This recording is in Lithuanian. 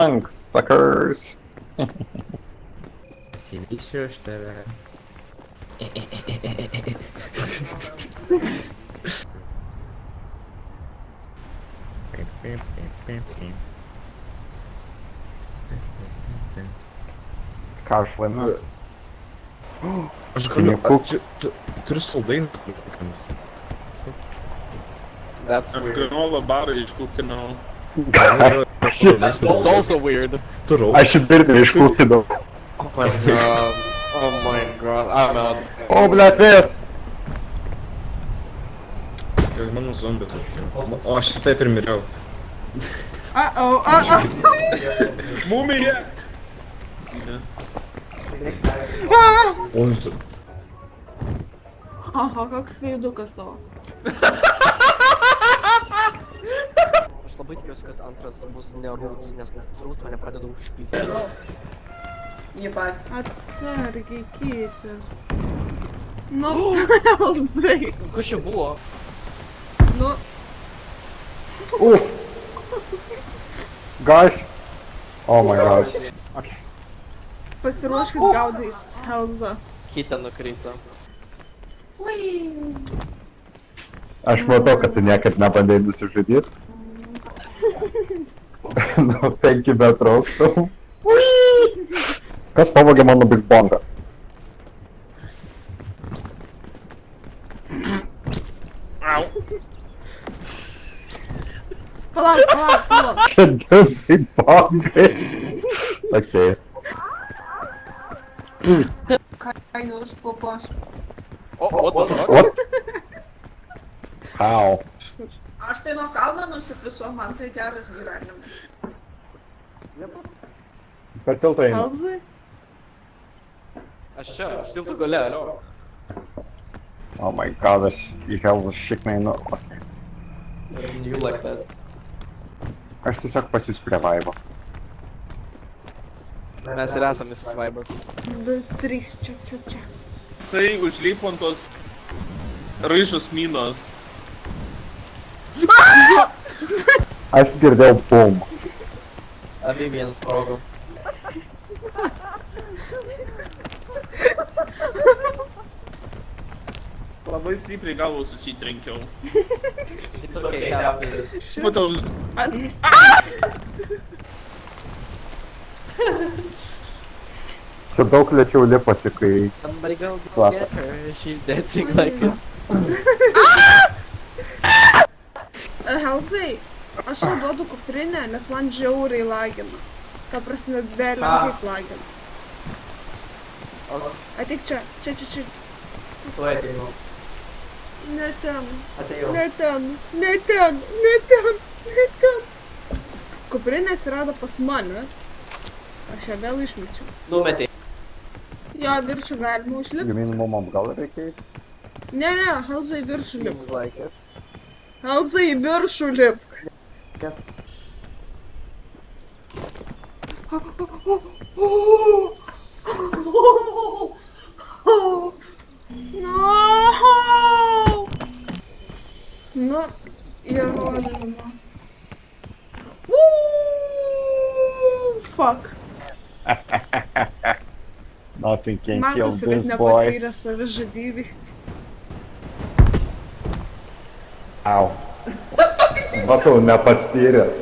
Thanks, suckers. Pasivysiu aš tave. Ką aš laimiu? Aš galiu... Pinigų. Turiu saldainį. That's I'm weird. all about it, iškūkinau. now. Guys, It's also weird. Turiu. aš irgi iškūkinau. Oh my god. Oh my god. I'm out. O, blėt, vėjas. Mano zombis. O aš taip ir miriau. Mumija! O, Aha, koks veidukas tavo. Aš labai tikiuosi, kad antras bus ne Rūts, nes Rūts mane pradeda užpystis. Atsargiai kitas. Nu, Elzai. Kas čia buvo? Nu, Guys. Oh my god. pasiruoškit gaudyt Elzą. Kitą nukrito. Aš matau, kad tu niekad nebandai nusižudyti. Nu, 5 metrų aukštų. Kas pavogė mano Big Bangą? Palauk. Čia du Big Bangai. Okay. Kainos popos. What the fuck? What? How? Aš tai nuo kalno nusipisau, man tai geras gyvenimas. Per tiltą einu. Elzai? Aš tiltų gale, alio. Oh my god, aš į Helvus šiknai einu. You like that. Aš tiesiog pasius prie vaibo. Mes ir esam visas vaibas. 2, 3, čia. Jisai užlipo ant tos raižos minos. Aš girdėjau bum. Abi vienas sprogo. Labai stipriai galvą susitrenkiau. It's okay, happens. Matau, Čia daug lėčiau liposi, kai... Somebody go Slap. get her. She's dancing like this. Elzai, aš jau duodu kuprinę, nes man žiauriai lagina. Ta prasme, belė kaip lagina. Ateik čia. Tu ateinu. Ne ten. Atėjau. Ne ten. Kuprinė atsirado pas mane. Aš ją vėl išmečiau. Numetei. Jo, viršų galima užlipti. Gamin mum gal reikia eiti? Ne, Elzai viršų lip. Seems like it. Elzai viršų lip. No! Nu, įrodymas. Fuck. Nothing can kill Matosi, kad this boy. nepatyrė savižudybį. Au. Matau, nepatyręs.